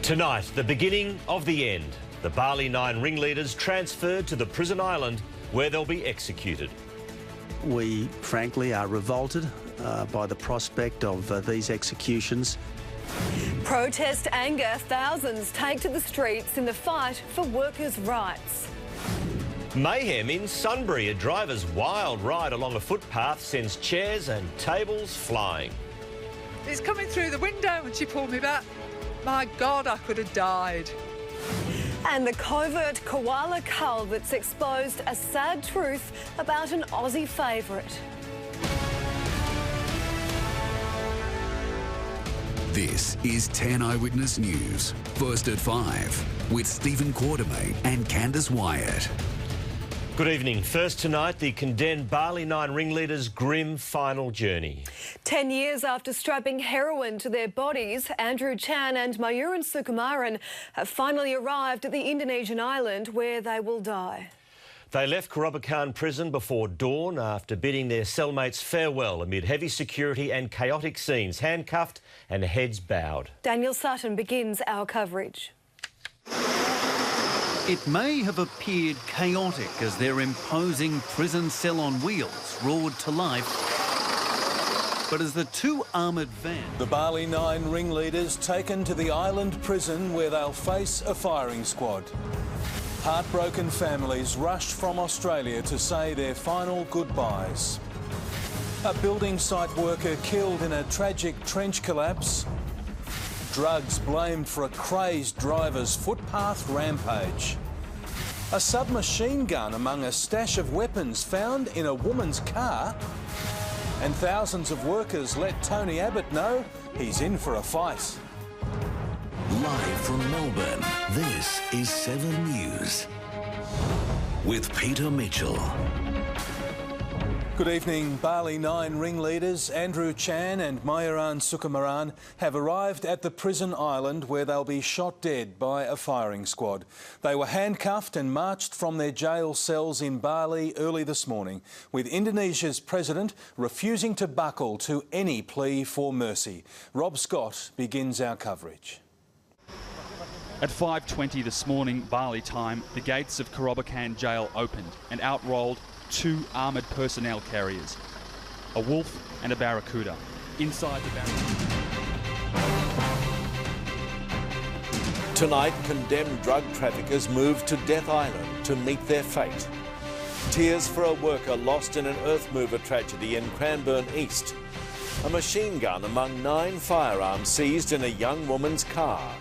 Tonight, the beginning of the end. The Bali Nine ringleaders transferred to the prison island where they'll be executed. We, frankly, are revolted by the prospect of these executions. Protest anger, thousands take to the streets in the fight for workers' rights. Mayhem in Sunbury. A driver's wild ride along a footpath sends chairs and tables flying. He's coming through the window and she pulled me back. My God, I could have died. And the covert KOALA CULL that's exposed a sad truth about an Aussie favourite. This is 10 Eyewitness News, first at 5, with Stephen Quartermain and Candice Wyatt. Good evening. First tonight, the condemned Bali Nine ringleaders' grim final journey. 10 years after strapping heroin to their bodies, Andrew Chan and Myuran Sukumaran have finally arrived at the Indonesian island where they will die. They left Quartermain prison before dawn after bidding their cellmates farewell amid heavy security and chaotic scenes, handcuffed and heads bowed. Daniel Sutton begins our coverage. It may have appeared chaotic as their imposing prison cell on wheels roared to life, but as the two armoured vans... The Bali Nine ringleaders taken to the island prison where they'll face a firing squad. Heartbroken families rushed from Australia to say their final goodbyes. A building site worker killed in a tragic trench collapse. Drugs blamed for a crazed driver's footpath rampage. A submachine gun among a stash of weapons found in a woman's car. And thousands of workers let Tony Abbott know he's in for a fight. Live from Melbourne, this is 7 News with Peter Mitchell. Good evening. Bali Nine ringleaders Andrew Chan and Myuran Sukumaran have arrived at the prison island where they'll be shot dead by a firing squad. They were handcuffed and marched from their jail cells in Bali early this morning, with Indonesia's president refusing to buckle to any plea for mercy. Rob Scott begins our coverage. At 5:20 this morning, Bali time, the gates of Quartermain jail opened and out rolled 2 armoured personnel carriers, a wolf and a barracuda. Inside the barracuda... Tonight, condemned drug traffickers moved to Death Island to meet their fate. Tears for a worker lost in an earth mover tragedy in Cranbourne East. A machine gun among 9 firearms seized in a young woman's car.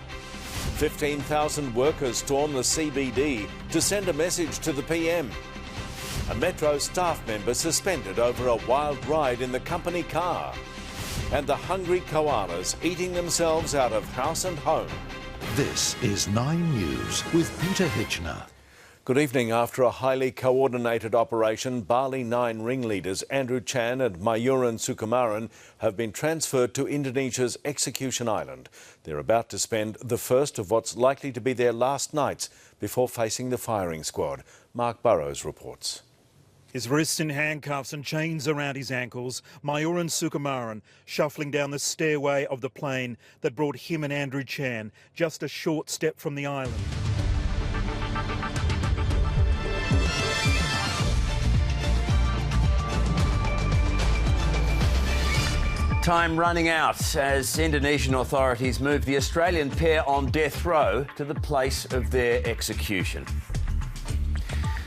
15,000 workers stormed the CBD to send a message to the PM. A Metro staff member suspended over a wild ride in the company car. And the hungry koalas eating themselves out of house and home. This is 9 News with Peter Hitchener. Good evening. After a highly coordinated operation, Bali Nine ringleaders Andrew Chan and Myuran Sukumaran have been transferred to Indonesia's execution island. They're about to spend the first of what's likely to be their last nights before facing the firing squad. Mark Burrows reports. His wrists in handcuffs and chains around his ankles, Myuran Sukumaran shuffling down the stairway of the plane that brought him and Andrew Chan just a short step from the island. Time running out as Indonesian authorities move the Australian pair on death row to the place of their execution.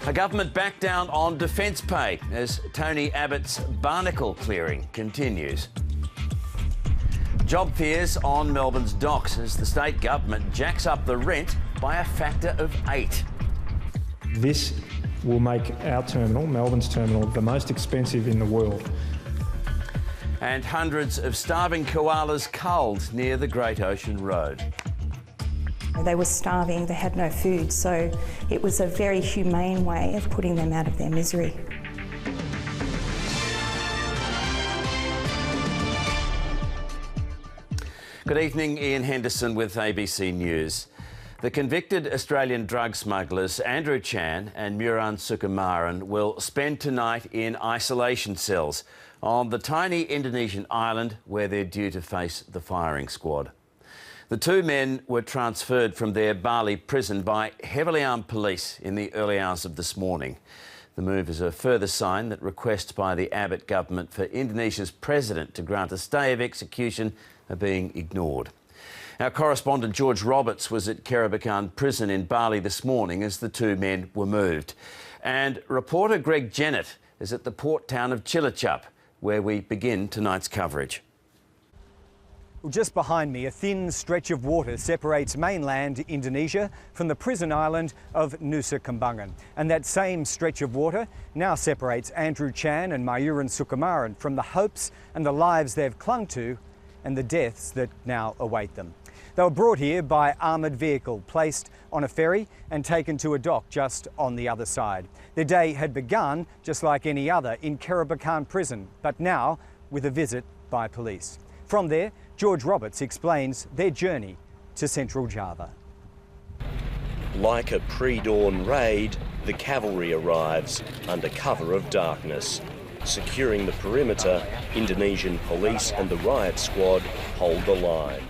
A government back down on defence pay as Tony Abbott's barnacle clearing continues. Job fears on Melbourne's docks as the state government jacks up the rent by a factor of 8. This will make our terminal, Melbourne's terminal, the most expensive in the world. And hundreds of starving koalas culled near the Great Ocean Road. They were starving, they had no food, so it was a very humane way of putting them out of their misery. Good evening, Ian Henderson with ABC News. The convicted Australian drug smugglers Andrew Chan and Myuran Sukumaran will spend tonight in isolation cells on the tiny Indonesian island where they're due to face the firing squad. The two men were transferred from their Bali prison by heavily armed police in the early hours of this morning. The move is a further sign that requests by the Abbott government for Indonesia's president to grant a stay of execution are being ignored. Our correspondent George Roberts was at Quartermain prison in Bali this morning as the two men were moved. And reporter Greg Jennett is at the port town of Cilacap, where we begin tonight's coverage. Well, just behind me, a thin stretch of water separates mainland Indonesia from the prison island of Nusa Kambangan. And that same stretch of water now separates Andrew Chan and Myuran Sukumaran from the hopes and the lives they've clung to and the deaths that now await them. They were brought here by armoured vehicle, placed on a ferry and taken to a dock just on the other side. Their day had begun, just like any other, in Quartermain prison, but now with a visit by police. From there, George Roberts explains their journey to Central Java. Like a pre-dawn raid, the cavalry arrives under cover of darkness. Securing the perimeter, Indonesian police and the riot squad hold the line.